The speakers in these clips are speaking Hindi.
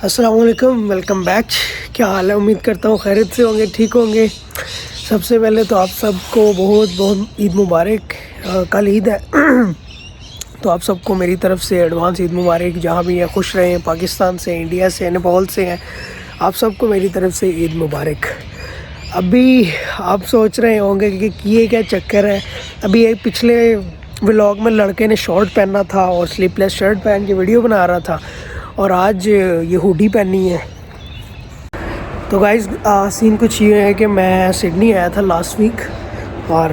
अस्सलाम वालेकुम, वेलकम बैक। क्या हाल है? उम्मीद करता हूँ खैरियत से होंगे, ठीक होंगे। सबसे पहले तो आप सबको बहुत बहुत ईद मुबारक। कल ईद है तो आप सबको मेरी तरफ से एडवांस ईद मुबारक। जहाँ भी हैं खुश रहें, पाकिस्तान से, इंडिया से, नेपाल से हैं, आप सबको मेरी तरफ से ईद मुबारक। अभी आप सोच रहे होंगे कि ये क्या चक्कर है। अभी एक पिछले व्लॉग में लड़के ने शॉर्ट पहना था और स्लीवलेस शर्ट पहन के वीडियो बना रहा था, और आज ये हुडी पहनी है। तो गाइस सीन कुछ ये है कि मैं सिडनी आया था लास्ट वीक, और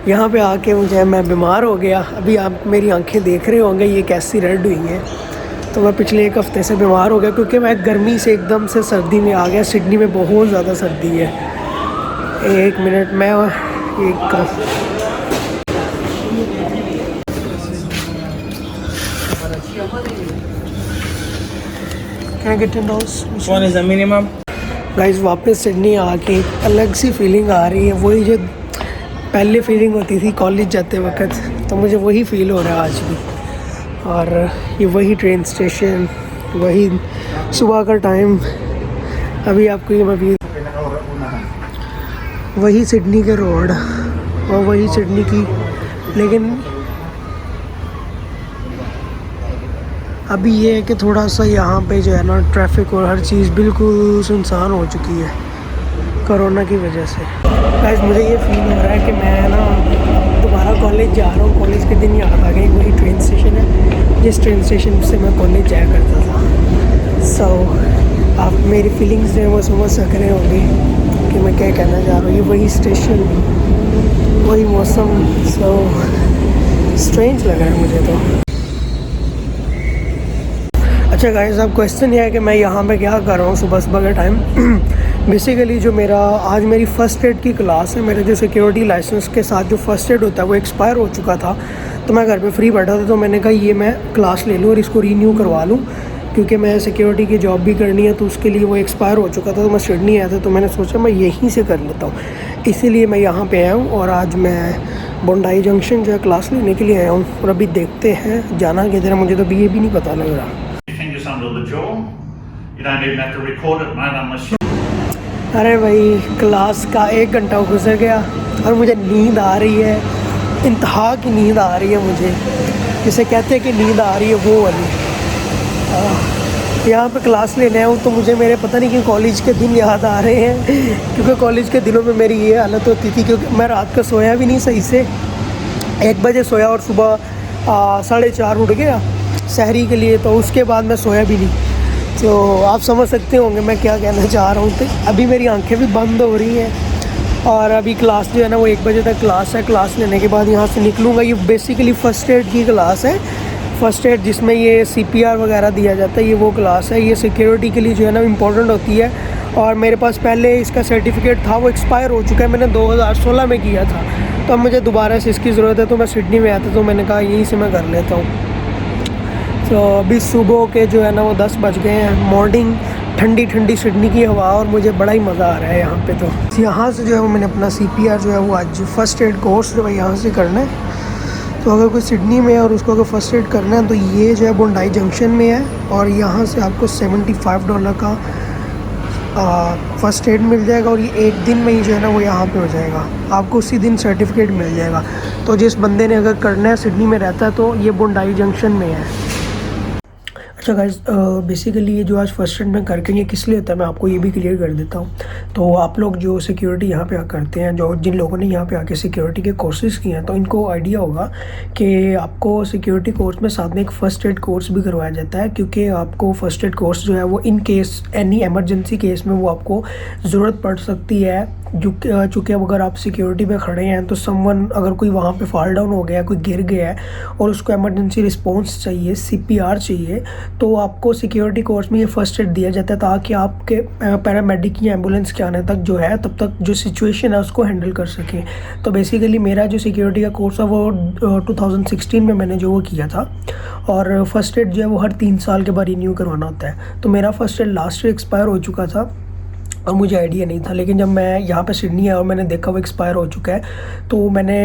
यहाँ पे आके मैं बीमार हो गया। अभी आप मेरी आंखें देख रहे होंगे ये कैसी रेड हुई हैं। तो मैं पिछले एक हफ़्ते से बीमार हो गया क्योंकि मैं गर्मी से एकदम से सर्दी में आ गया। सिडनी में बहुत ज़्यादा सर्दी है। एक मिनट, मैं गाइस वापस सिडनी आके अलग सी फीलिंग आ रही है। वही जो पहले फीलिंग होती थी कॉलेज जाते वक्त, तो मुझे वही फील हो रहा है आज भी। और ये वही ट्रेन स्टेशन, वही सुबह का टाइम। अभी आपको ये मैं वही सिडनी के रोड और वही सिडनी की, लेकिन अभी ये है कि थोड़ा सा यहाँ पे जो है ना ट्रैफिक और हर चीज़ बिल्कुल सुनसान हो चुकी है कोरोना की वजह से। गाइस मुझे ये फील हो रहा है कि मैं ना दोबारा कॉलेज जा रहा हूँ। कॉलेज के दिन याद आ गई। वही ट्रेन स्टेशन है जिस ट्रेन स्टेशन से मैं कॉलेज जाया करता था। सो आप मेरी फीलिंग्स जो है वो समझ सक रहे होंगे कि मैं क्या कहना चाह रहा हूँ। ये वही स्टेशन, वही मौसम। सो स्ट्रेंज लग रहा है मुझे तो। अच्छा गाइस, अब क्वेश्चन ये है कि मैं यहाँ पे क्या कर रहा हूँ सुबह सुबह के टाइम। बेसिकली जो आज मेरी फ़र्स्ट एड की क्लास है। मेरे जो सिक्योरिटी लाइसेंस के साथ जो फ़र्स्ट एड होता है वो एक्सपायर हो चुका था, तो मैं घर पे फ्री बैठा था, तो मैंने कहा ये मैं क्लास ले लूँ और इसको रीन्यू करवा लूँ, क्योंकि मैं सिक्योरिटी की जॉब भी करनी है। तो उसके लिए वो एक्सपायर हो चुका था, तो मैं सिडनी आया था, तो मैंने सोचा मैं यहीं से कर लेता हूँ। इसीलिए मैं यहाँ पर आया हूँ, और आज मैं बोंडाई जंक्शन जो है क्लास लेने के लिए आया हूँ। और अभी देखते हैं जाना किधर है, मुझे तो अभी ये भी नहीं पता लग रहा। अरे भाई, क्लास का 1 घंटा गुजर गया और मुझे नींद आ रही है। इंतहा की नींद आ रही है मुझे, जिसे कहते हैं कि नींद आ रही है वो वाली। यहाँ पे क्लास लेने आया हूँ तो मुझे मेरे पता नहीं कि कॉलेज के दिन याद आ रहे हैं, क्योंकि कॉलेज के दिनों में मेरी ये हालत होती थी, क्योंकि मैं रात का सोया भी नहीं सही से। 1 बजे सोया और सुबह 4:30 उठ गया सहरी के लिए, तो उसके बाद मैं सोया भी नहीं। तो आप समझ सकते होंगे मैं क्या कहना चाह रहा हूँ। तो अभी मेरी आंखें भी बंद हो रही हैं, और अभी क्लास जो है ना वो 1 बजे तक क्लास है। क्लास लेने के बाद यहाँ से निकलूँगा। ये बेसिकली फ़र्स्ट एड की क्लास है। फ़र्स्ट एड जिसमें ये CPR वगैरह दिया जाता है, ये वो क्लास है। ये सिक्योरिटी के लिए जो है ना इम्पोर्टेंट होती है। और मेरे पास पहले इसका सर्टिफिकेट था, वो एक्सपायर हो चुका है। मैंने 2016 में किया था, तो अब मुझे दोबारा से इसकी ज़रूरत है। तो मैं सिडनी में आया था, तो मैंने कहा यहीं से मैं कर लेता हूँ। तो अभी सुबह के जो है ना वो 10 बज गए हैं। मॉर्निंग ठंडी ठंडी सिडनी की हवा, और मुझे बड़ा ही मज़ा आ रहा है यहाँ पे। तो यहाँ से जो है वो मैंने अपना CPR जो है वो आज फ़र्स्ट एड कोर्स जो है यहाँ से करना है। तो अगर कोई सिडनी में है और उसको अगर फ़र्स्ट एड करना है, तो ये जो है बोंडाई जंक्शन में है, और यहाँ से आपको $75 का फ़र्स्ट एड मिल जाएगा। और ये 1 दिन में ही जो है ना वो यहाँ पे हो जाएगा। आपको उसी दिन सर्टिफिकेट मिल जाएगा। तो जिस बंदे ने अगर करना है, सिडनी में रहता है, तो ये बोंडाई जंक्शन में है। अच्छा गाइस, बेसिकली ये जो आज फर्स्ट एड में करके ये किस लिए होता है मैं आपको ये भी क्लियर कर देता हूँ। तो आप लोग जो सिक्योरिटी यहाँ पे करते हैं, जो जिन लोगों ने यहाँ पे आके सिक्योरिटी के कोर्सेज़ किए हैं, तो इनको आइडिया होगा कि आपको सिक्योरिटी कोर्स में साथ में एक फ़र्स्ट एड कोर्स भी करवाया जाता है, क्योंकि आपको फ़र्स्ट एड कोर्स जो है वो in case any emergency case में वो आपको ज़रूरत पड़ सकती है। चूँकि अब अगर आप सिक्योरिटी पे खड़े हैं, तो समवन अगर कोई वहाँ पे फॉल डाउन हो गया है, कोई गिर गया है और उसको एमरजेंसी रिस्पॉन्स चाहिए, CPR चाहिए, तो आपको सिक्योरिटी कोर्स में ये फ़र्स्ट एड दिया जाता है, ताकि आपके पैरामेडिक या एम्बुलेंस के आने तक जो है तब तक जो सिचुएशन है उसको हैंडल कर सकें। तो बेसिकली मेरा जो सिक्योरिटी का कोर्स है वो 2016 में मैंने जो वो किया था, और फर्स्ट एड जो है वो हर 3 साल के बाद रिन्यू करवाना होता है। तो मेरा first aid last year expire हो चुका था, और मुझे आइडिया नहीं था। लेकिन जब मैं यहाँ पे सिडनी आया और मैंने देखा वो एक्सपायर हो चुका है, तो मैंने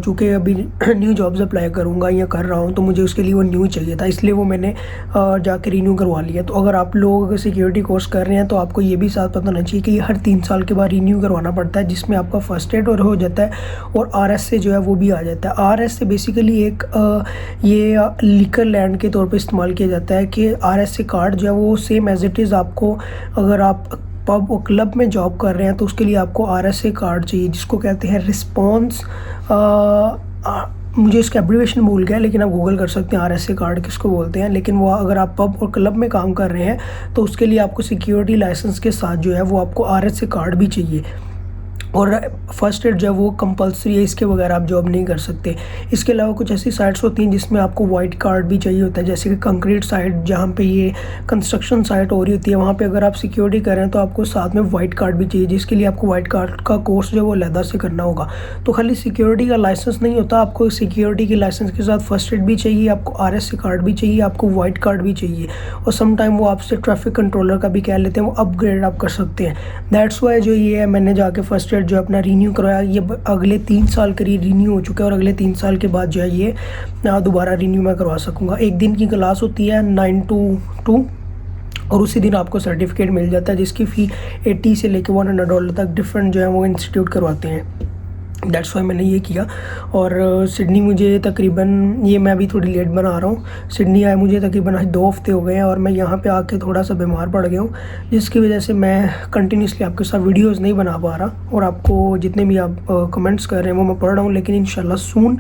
चूँकि अभी न्यू जॉब्स अप्लाई करूँगा या कर रहा हूँ, तो मुझे उसके लिए वो न्यू चाहिए था, इसलिए वो मैंने जाके रिन्यू करवा लिया। तो अगर आप लोग सिक्योरिटी कोर्स कर रहे हैं तो आपको ये भी साथ पता होना चाहिए कि ये हर 3 साल के बाद रिन्यू करवाना पड़ता है, जिसमें आपका फर्स्ट एड और हो जाता है और RS से जो है वो भी आ जाता है। RS से बेसिकली एक ये लिकर लैंड के तौर पे इस्तेमाल किया जाता है कि RS से कार्ड जो है वो सेम एज इट इज़ आपको, अगर आप पब और क्लब में जॉब कर रहे हैं तो उसके लिए आपको RSA कार्ड चाहिए, जिसको कहते हैं रिस्पॉन्स, मुझे इसका एब्रीवेशन भूल गया, लेकिन आप गूगल कर सकते हैं RSA कार्ड किसको बोलते हैं। लेकिन वो अगर आप पब और क्लब में काम कर रहे हैं तो उसके लिए आपको सिक्योरिटी लाइसेंस के साथ जो है वो आपको RSA कार्ड भी चाहिए। और फर्स्ट एड जो है वो कंपलसरी है, इसके बगैर आप जॉब नहीं कर सकते। इसके अलावा कुछ ऐसी साइट्स होती हैं जिसमें आपको वाइट कार्ड भी चाहिए होता है, जैसे कि कंक्रीट साइट, जहाँ पे ये कंस्ट्रक्शन साइट हो रही होती है, वहाँ पे अगर आप सिक्योरिटी कर रहे हैं तो आपको साथ में वाइट कार्ड भी चाहिए, जिसके लिए आपको वाइट कार्ड का कोर्स जो है वो अलग से करना होगा। तो खाली सिक्योरिटी का लाइसेंस नहीं होता, आपको सिक्योरिटी के लाइसेंस के साथ फर्स्ट एड भी चाहिए, आपको RSA कार्ड भी चाहिए, आपको वाइट कार्ड भी चाहिए, और सम टाइम वो आपसे ट्रैफिक कंट्रोलर का भी कह लेते हैं, वो अपग्रेड आप कर सकते हैं। दैट्स वाई जो ये है, मैंने जाके फर्स्ट एड जो अपना रीन्यू करवाया, ये अगले 3 साल करीब रीन्यू हो चुका है, और अगले 3 साल के बाद जो है ये दोबारा रीन्यू मैं करवा सकूँगा। एक दिन की क्लास होती है 9 to 2, और उसी दिन आपको सर्टिफिकेट मिल जाता है, जिसकी फ़ी $80 से लेकर $100 तक डिफरेंट जो है वो इंस्टीट्यूट करवाते हैं। दैट्स वाई मैंने ये किया। और सिडनी मुझे तकरीबन, ये मैं अभी थोड़ी लेट बना रहा हूँ, सिडनी आए मुझे तकरीबन 2 हफ्ते हो गए हैं, और मैं यहाँ पे आके थोड़ा सा बीमार पड़ गया हूँ, जिसकी वजह से मैं कंटिन्यूसली आपके साथ वीडियोस नहीं बना पा रहा। और आपको जितने भी आप कमेंट्स कर रहे हैं वो मैं पढ़ रहा हूँ, लेकिन इंशाल्लाह सून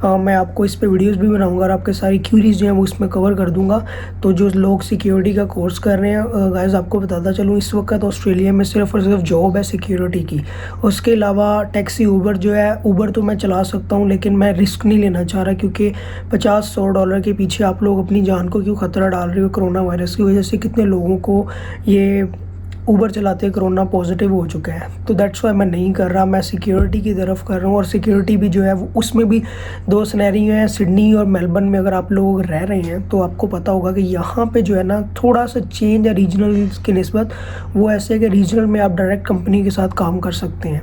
मैं आपको इस पर वीडियोज़ भी बनाऊँगा और आपके सारी क्यूरीज जो हैं वो इसमें कवर कर दूँगा। तो जो लोग सिक्योरिटी का कोर्स कर रहे हैं, गाइस आपको बताता चलूँ, इस वक्त ऑस्ट्रेलिया में सिर्फ और सिर्फ जॉब है सिक्योरिटी की। उसके अलावा टैक्सी, ऊबर जो है, ऊबर तो मैं चला सकता हूँ, लेकिन मैं रिस्क नहीं लेना चाह रहा, क्योंकि $50-100 के पीछे आप लोग अपनी जान को क्यों ख़तरा डाल रहे हो। कोरोना वायरस की वजह से कितने लोगों को ये ऊबर चलाते कोरोना पॉजिटिव हो चुका है। तो दैट्स वाई मैं नहीं कर रहा, मैं सिक्योरिटी की तरफ कर रहा हूँ। और सिक्योरिटी भी जो है वो, उसमें भी 2 सिनेरियो हैं, सिडनी और मेलबर्न में। अगर आप लोग रह रहे हैं तो आपको पता होगा कि यहाँ पे जो है ना थोड़ा सा चेंज है रीजनल की निस्बत। वो ऐसे है कि रीजनल में आप डायरेक्ट कंपनी के साथ काम कर सकते हैं,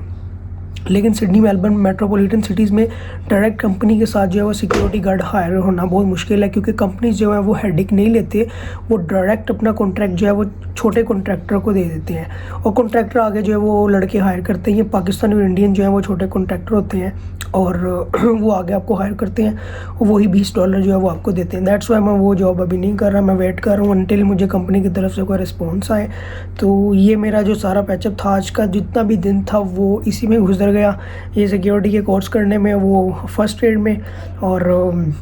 लेकिन सिडनी, मेलबर्न, मेट्रोपॉलिटन सिटीज़ में डायरेक्ट कंपनी के साथ जो है वो सिक्योरिटी गार्ड हायर होना बहुत मुश्किल है, क्योंकि कंपनीज जो है वो हेडेक नहीं लेते, वो डायरेक्ट अपना कॉन्ट्रैक्ट जो है वो छोटे कॉन्ट्रैक्टर को दे देते हैं, और कॉन्ट्रैक्टर आगे जो है वो लड़के हायर करते हैं। ये पाकिस्तानी और इंडियन जो है वो छोटे कॉन्ट्रैक्टर होते हैं, और वो आगे आपको हायर करते हैं, और वही $20 जो है वो आपको देते हैं। दैट्स वाई मैं वो जॉब अभी नहीं कर रहा, मैं वेट कर रहा हूँ अनटिल मुझे कंपनी की तरफ से कोई रिस्पॉन्स आए। तो ये मेरा जो सारा पैचअप था, आज का जितना भी दिन था वो इसी में गुजर गया, ये सिक्योरिटी के कोर्स करने में, वो फर्स्ट एड में। और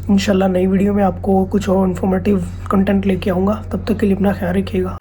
इंशाल्लाह नई वीडियो में आपको कुछ और इन्फॉर्मेटिव कंटेंट लेके आऊँगा। तब तक के लिए अपना ख्याल रखिएगा।